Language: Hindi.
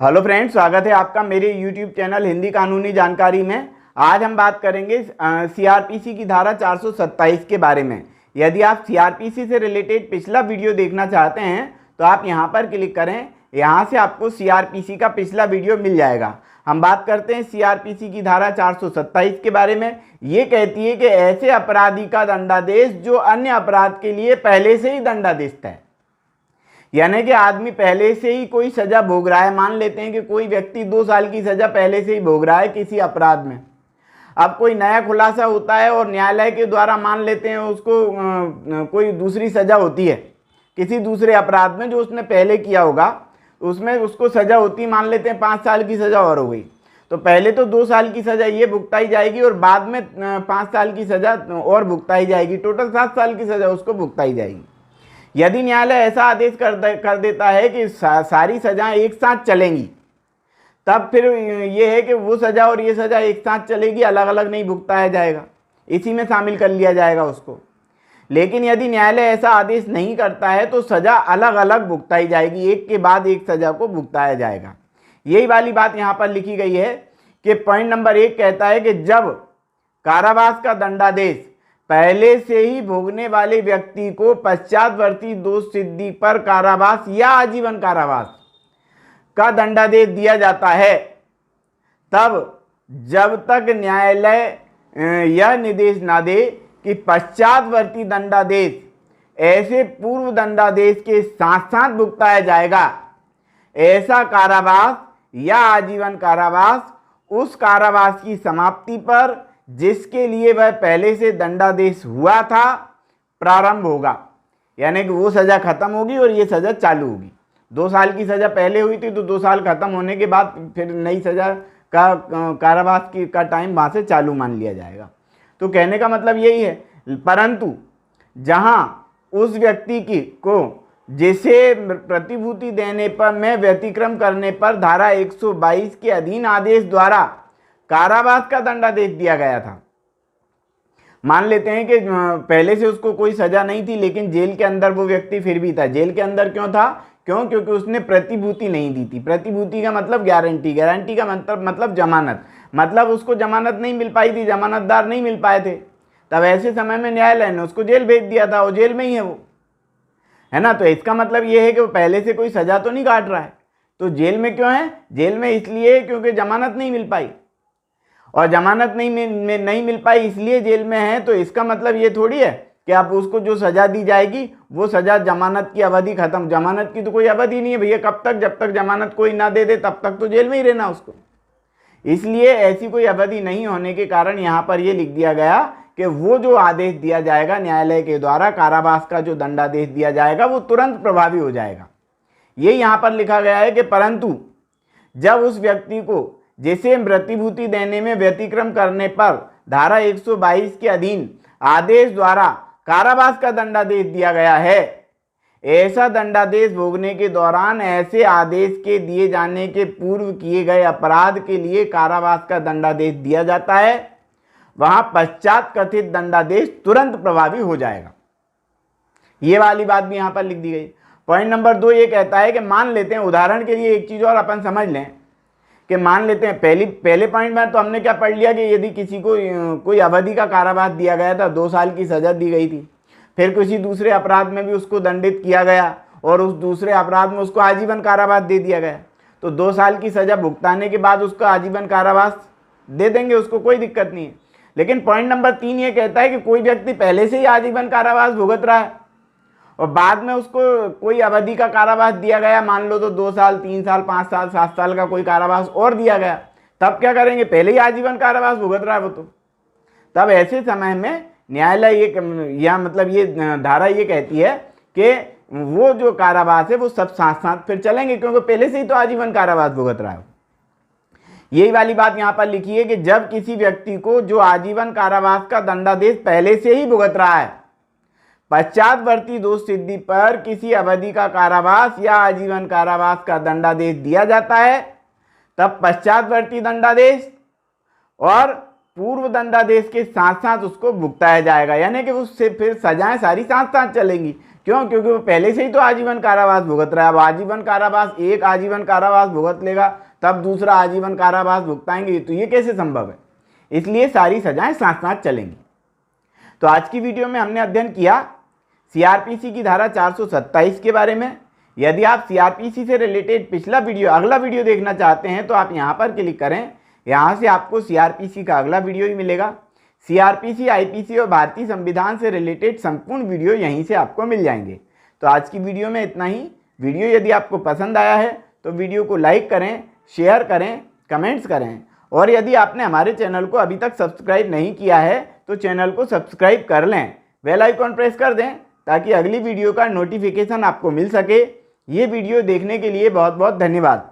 हेलो फ्रेंड्स, स्वागत है आपका मेरे यूट्यूब चैनल हिंदी कानूनी जानकारी में। आज हम बात करेंगे सीआरपीसी की धारा 427 के बारे में। यदि आप सीआरपीसी से रिलेटेड पिछला वीडियो देखना चाहते हैं तो आप यहां पर क्लिक करें। यहां से आपको सीआरपीसी का पिछला वीडियो मिल जाएगा। हम बात करते हैं सीआरपीसी की धारा 427 के बारे में। ये कहती है कि ऐसे अपराधी का दंडादेश जो अन्य अपराध के लिए पहले से ही दंडादेश है, यानी कि आदमी पहले से ही कोई सजा भोग रहा है। मान लेते हैं कि कोई व्यक्ति 2 साल की सजा पहले से ही भोग रहा है किसी अपराध में। अब कोई नया खुलासा होता है और न्यायालय के द्वारा मान लेते हैं उसको कोई दूसरी सजा होती है किसी दूसरे अपराध में जो उसने पहले किया होगा, उसमें उसको सजा होती, मान लेते हैं 5 साल की सजा और हो गई, तो पहले तो 2 साल की सजा ये भुगताई जाएगी और बाद में 5 साल की सजा और भुगताई जाएगी। टोटल 7 साल की सजा उसको भुगताई जाएगी। यदि न्यायालय ऐसा आदेश कर देता है कि सारी सजाएं एक साथ चलेंगी, तब फिर ये है कि वो सजा और ये सजा एक साथ चलेगी, अलग अलग नहीं भुगताया जाएगा, इसी में शामिल कर लिया जाएगा उसको। लेकिन यदि न्यायालय ऐसा आदेश नहीं करता है तो सजा अलग अलग भुगताई जाएगी, एक के बाद एक सजा को भुगताया जाएगा। यही वाली बात यहाँ पर लिखी गई है कि पॉइंट नंबर 1 कहता है कि जब कारावास का दंडादेश पहले से ही भोगने वाले व्यक्ति को पश्चातवर्ती दोष सिद्धि पर कारावास या आजीवन कारावास का दंडादेश दिया जाता है, तब जब तक न्यायालय यह निर्देश ना दे कि पश्चातवर्ती दंडादेश ऐसे पूर्व दंडादेश के साथ साथ भुगताया जाएगा, ऐसा कारावास या आजीवन कारावास उस कारावास की समाप्ति पर जिसके लिए वह पहले से दंडादेश हुआ था प्रारंभ होगा। यानी कि वो सजा खत्म होगी और ये सजा चालू होगी। 2 साल की सजा पहले हुई थी तो 2 साल खत्म होने के बाद फिर नई सजा का कारावास का टाइम वहां से चालू मान लिया जाएगा। तो कहने का मतलब यही है, परंतु जहां उस व्यक्ति को जिसे प्रतिभूति देने पर में व्यतिक्रम करने पर धारा 122 के अधीन आदेश द्वारा कारावास का दंडादेश दिया गया था, मान लेते हैं कि पहले से उसको कोई सजा नहीं थी लेकिन जेल के अंदर वो व्यक्ति फिर भी था। जेल के अंदर क्यों था? क्योंकि उसने प्रतिभूति नहीं दी थी। प्रतिभूति का मतलब गारंटी, गारंटी का मतलब जमानत, मतलब उसको जमानत नहीं मिल पाई थी, जमानतदार नहीं मिल पाए थे। तब ऐसे समय में न्यायालय ने उसको जेल भेज दिया था और जेल में ही है वो, है ना। तो इसका मतलब ये है कि वो पहले से कोई सजा तो नहीं काट रहा है। तो जेल में क्यों है? जेल में इसलिए क्योंकि जमानत नहीं मिल पाई, और जमानत नहीं मिल पाई इसलिए जेल में है। तो इसका मतलब ये थोड़ी है कि आप उसको जो सजा दी जाएगी वो सजा जमानत की अवधि खत्म। जमानत की तो कोई अवधि नहीं है भैया, कब तक? जब तक जमानत कोई ना दे दे तब तक तो जेल में ही रहना उसको। इसलिए ऐसी कोई अवधि नहीं होने के कारण यहाँ पर ये लिख दिया गया कि वो जो आदेश दिया जाएगा न्यायालय के द्वारा, कारावास का जो दंडादेश दिया जाएगा वो तुरंत प्रभावी हो जाएगा। ये यहाँ पर लिखा गया है कि परंतु जब उस व्यक्ति को जिसे प्रतिभूति देने में व्यतिक्रम करने पर धारा 122 के अधीन आदेश द्वारा कारावास का दंडादेश दिया गया है, ऐसा दंडादेश भोगने के दौरान ऐसे आदेश के दिए जाने के पूर्व किए गए अपराध के लिए कारावास का दंडादेश दिया जाता है, वहां पश्चात कथित दंडादेश तुरंत प्रभावी हो जाएगा। ये वाली बात भी यहां पर लिख दी गई। पॉइंट नंबर 2 ये कहता है कि मान लेते हैं, उदाहरण के लिए एक चीज और अपन समझ लें कि मान लेते हैं पहले पॉइंट में तो हमने क्या पढ़ लिया कि यदि किसी को कोई अवधि का कारावास दिया गया था, 2 साल की सजा दी गई थी, फिर किसी दूसरे अपराध में भी उसको दंडित किया गया और उस दूसरे अपराध में उसको आजीवन कारावास दे दिया गया, तो 2 साल की सजा भुगताने के बाद उसको आजीवन कारावास दे देंगे, उसको कोई दिक्कत नहीं है। लेकिन पॉइंट नंबर 3 ये कहता है कि कोई व्यक्ति पहले से ही आजीवन कारावास भुगत रहा है और बाद में उसको कोई अवधि का कारावास दिया गया, मान लो तो 2 साल, 3 साल, 5 साल, 7 साल का कोई कारावास और दिया गया, तब क्या करेंगे? पहले ही आजीवन कारावास भुगत रहा है वो, तो तब ऐसे समय में न्यायालय या मतलब ये धारा ये कहती है कि वो जो कारावास है वो सब साथ साथ फिर चलेंगे, क्योंकि पहले से ही तो आजीवन कारावास भुगत रहा है। यही वाली बात यहाँ पर लिखी है कि जब किसी व्यक्ति को जो आजीवन कारावास का दंडादेश पहले से ही भुगत रहा है, पश्चातवर्ती दोष सिद्धि पर किसी अवधि का कारावास या आजीवन कारावास का दंडादेश दिया जाता है, तब पश्चातवर्ती दंडादेश और पूर्व दंडादेश के साथ साथ उसको भुगताया जाएगा। यानी कि उससे फिर सजाएं सारी साथ साथ चलेंगी, क्यों? क्योंकि वो पहले से ही तो आजीवन कारावास भुगत रहा है। अब आजीवन कारावास, एक आजीवन कारावास भुगत लेगा तब दूसरा आजीवन कारावास भुगताएंगे, तो ये कैसे संभव है? इसलिए सारी सजाएं साथ साथ चलेंगी। तो आज की वीडियो में हमने अध्ययन किया सीआरपीसी की धारा 427 के बारे में। यदि आप सीआरपीसी से रिलेटेड अगला वीडियो देखना चाहते हैं तो आप यहाँ पर क्लिक करें। यहाँ से आपको सीआरपीसी का अगला वीडियो ही मिलेगा। सीआरपीसी, आईपीसी और भारतीय संविधान से रिलेटेड संपूर्ण वीडियो यहीं से आपको मिल जाएंगे। तो आज की वीडियो में इतना ही। वीडियो यदि आपको पसंद आया है तो वीडियो को लाइक करें, शेयर करें, कमेंट्स करें, और यदि आपने हमारे चैनल को अभी तक सब्सक्राइब नहीं किया है तो चैनल को सब्सक्राइब कर लें, बेल आइकॉन प्रेस कर दें ताकि अगली वीडियो का नोटिफिकेशन आपको मिल सके। ये वीडियो देखने के लिए बहुत बहुत धन्यवाद।